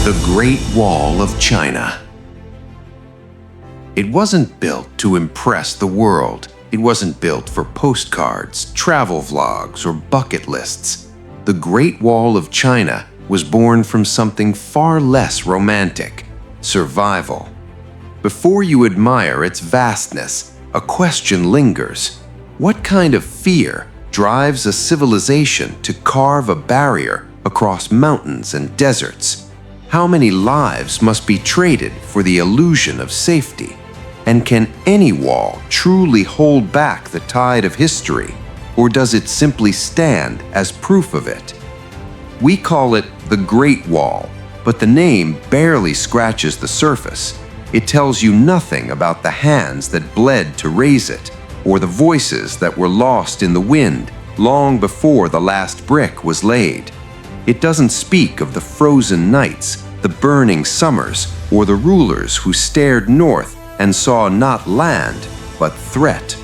The Great Wall of China. It wasn't built to impress the world. It wasn't built for postcards, travel vlogs, or bucket lists. The Great Wall of China was born from something far less romantic: survival. Before you admire its vastness, a question lingers. What kind of fear drives a civilization to carve a barrier across mountains and deserts? How many lives must be traded for the illusion of safety? And can any wall truly hold back the tide of history, or does it simply stand as proof of it? We call it the Great Wall, but the name barely scratches the surface. It tells you nothing about the hands that bled to raise it, or the voices that were lost in the wind long before the last brick was laid. It doesn't speak of the frozen nights, the burning summers, or the rulers who stared north and saw not land, but threat.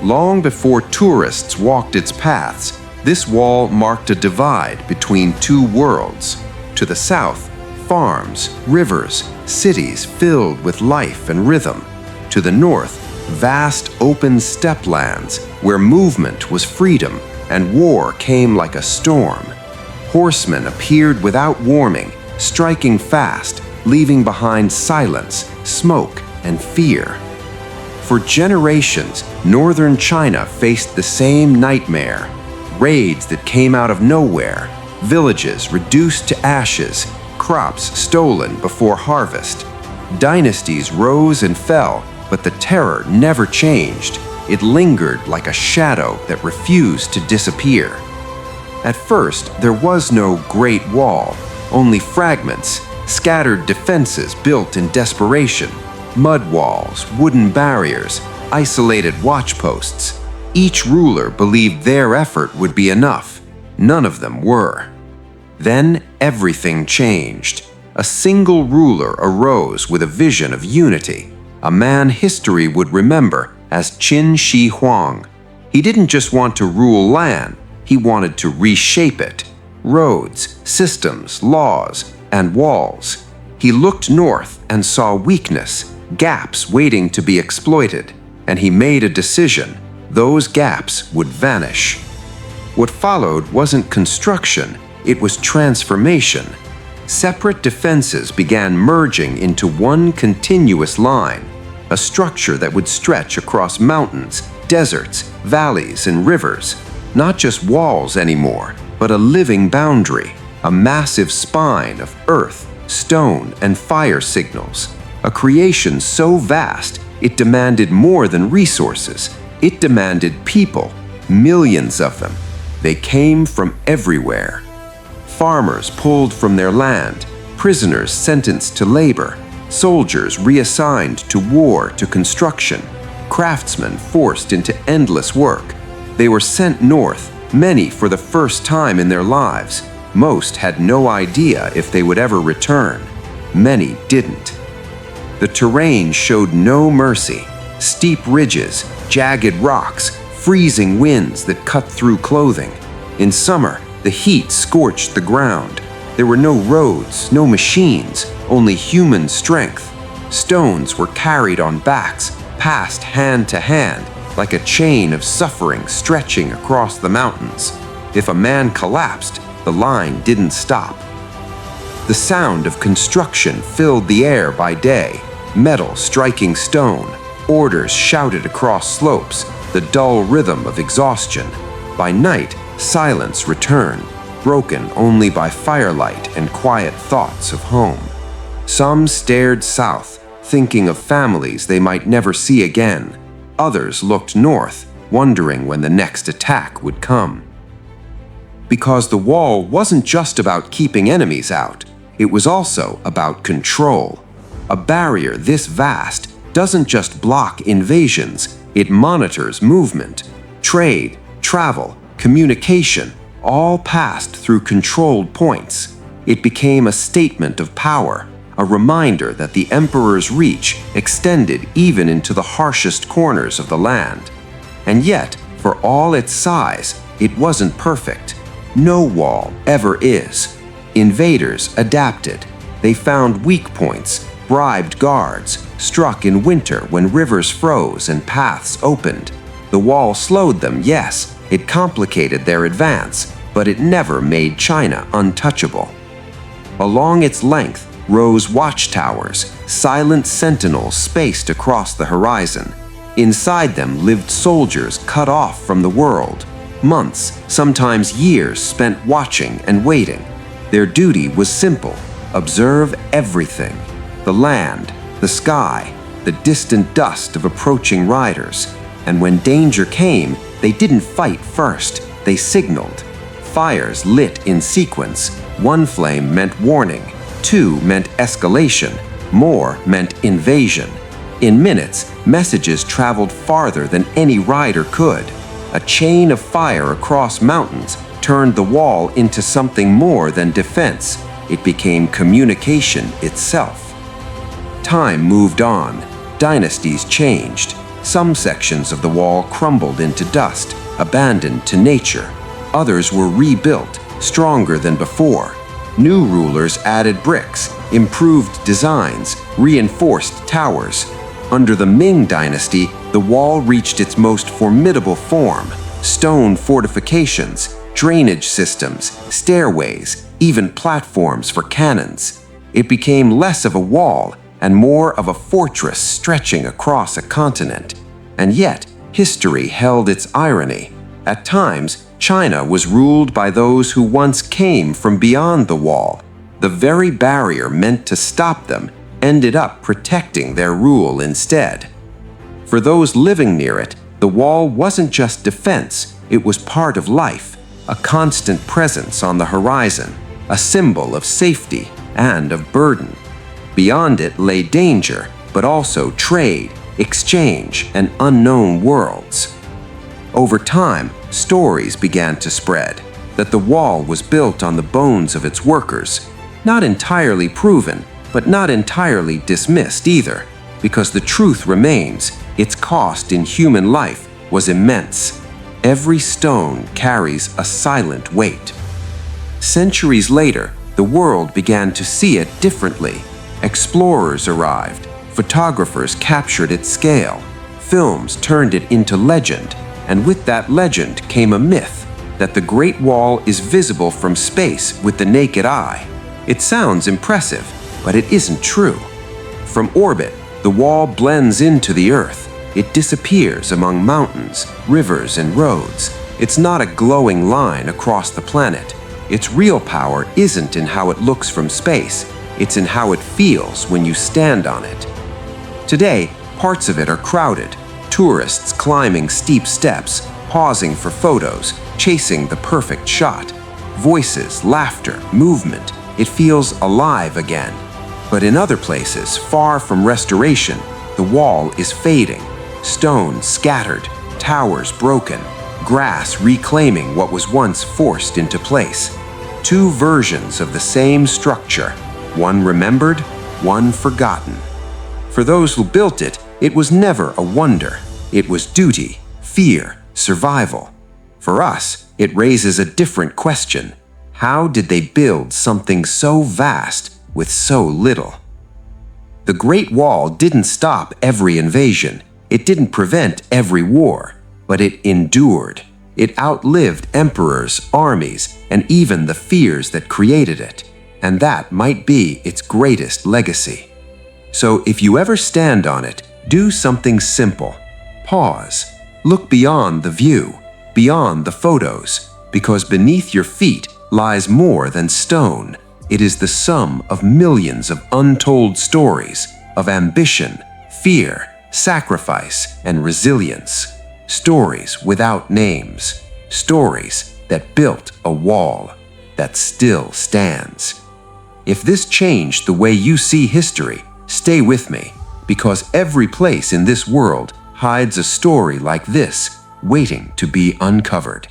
Long before tourists walked its paths, this wall marked a divide between two worlds. To the south, farms, rivers, cities filled with life and rhythm. To the north, vast open steppe lands where movement was freedom and war came like a storm. Horsemen appeared without warning, striking fast, leaving behind silence, smoke, and fear. For generations, northern China faced the same nightmare: raids that came out of nowhere, villages reduced to ashes, crops stolen before harvest. Dynasties rose and fell, but the terror never changed. It lingered like a shadow that refused to disappear. At first, there was no Great Wall, only fragments, scattered defenses built in desperation. Mud walls, wooden barriers, isolated watchposts. Each ruler believed their effort would be enough. None of them were. Then everything changed. A single ruler arose with a vision of unity, a man history would remember as Qin Shi Huang. He didn't just want to rule land, he wanted to reshape it. Roads, systems, laws, and walls. He looked north and saw weakness, gaps waiting to be exploited, and he made a decision: those gaps would vanish. What followed wasn't construction, it was transformation. Separate defenses began merging into one continuous line, a structure that would stretch across mountains, deserts, valleys, and rivers. Not just walls anymore, but a living boundary, a massive spine of earth, stone, and fire signals. A creation so vast, it demanded more than resources. It demanded people, millions of them. They came from everywhere. Farmers pulled from their land, prisoners sentenced to labor, soldiers reassigned to war to construction, craftsmen forced into endless work. They were sent north, many for the first time in their lives. Most had no idea if they would ever return. Many didn't. The terrain showed no mercy. Steep ridges, jagged rocks, freezing winds that cut through clothing. In summer, the heat scorched the ground. There were no roads, no machines, only human strength. Stones were carried on backs, passed hand to hand, like a chain of suffering stretching across the mountains. If a man collapsed, the line didn't stop. The sound of construction filled the air by day, metal striking stone, orders shouted across slopes, the dull rhythm of exhaustion. By night, silence returned, broken only by firelight and quiet thoughts of home. Some stared south, thinking of families they might never see again. Others looked north, wondering when the next attack would come. Because the wall wasn't just about keeping enemies out, it was also about control. A barrier this vast doesn't just block invasions, it monitors movement. Trade, travel, communication, all passed through controlled points. It became a statement of power, a reminder that the emperor's reach extended even into the harshest corners of the land. And yet, for all its size, it wasn't perfect. No wall ever is. Invaders adapted. They found weak points, bribed guards, struck in winter when rivers froze and paths opened. The wall slowed them, yes, it complicated their advance, but it never made China untouchable. Along its length rose watchtowers, silent sentinels spaced across the horizon. Inside them lived soldiers cut off from the world. Months, sometimes years, spent watching and waiting. Their duty was simple: observe everything. The land, the sky, the distant dust of approaching riders. And when danger came, they didn't fight first, they signaled. Fires lit in sequence. One flame meant warning, two meant escalation, more meant invasion. In minutes, messages traveled farther than any rider could. A chain of fire across mountains turned the wall into something more than defense. It became communication itself. Time moved on. Dynasties changed. Some sections of the wall crumbled into dust, abandoned to nature. Others were rebuilt, stronger than before. New rulers added bricks, improved designs, reinforced towers. Under the Ming Dynasty, the wall reached its most formidable form: stone fortifications, drainage systems, stairways, even platforms for cannons. It became less of a wall and more of a fortress stretching across a continent. And yet, history held its irony. At times, China was ruled by those who once came from beyond the wall. The very barrier meant to stop them ended up protecting their rule instead. For those living near it, the wall wasn't just defense, it was part of life, a constant presence on the horizon, a symbol of safety and of burden. Beyond it lay danger, but also trade, exchange, and unknown worlds. Over time, stories began to spread that the wall was built on the bones of its workers, not entirely proven, but not entirely dismissed either, because the truth remains, its cost in human life was immense. Every stone carries a silent weight. Centuries later, the world began to see it differently. Explorers arrived, photographers captured its scale, films turned it into legend, and with that legend came a myth that the Great Wall is visible from space with the naked eye. It sounds impressive, but it isn't true. From orbit, the wall blends into the Earth. It disappears among mountains, rivers, and roads. It's not a glowing line across the planet. Its real power isn't in how it looks from space. It's in how it feels when you stand on it. Today, parts of it are crowded. Tourists climbing steep steps, pausing for photos, chasing the perfect shot. Voices, laughter, movement. It feels alive again. But in other places, far from restoration, the wall is fading. Stone scattered, towers broken, grass reclaiming what was once forced into place. Two versions of the same structure, one remembered, one forgotten. For those who built it, it was never a wonder. It was duty, fear, survival. For us, it raises a different question. How did they build something so vast with so little? The Great Wall didn't stop every invasion. It didn't prevent every war, but it endured. It outlived emperors, armies, and even the fears that created it. And that might be its greatest legacy. So if you ever stand on it, do something simple. Pause. Look beyond the view, beyond the photos, because beneath your feet lies more than stone. It is the sum of millions of untold stories of ambition, fear, sacrifice, and resilience. Stories without names. Stories that built a wall that still stands. If this changed the way you see history, stay with me, because every place in this world hides a story like this, waiting to be uncovered.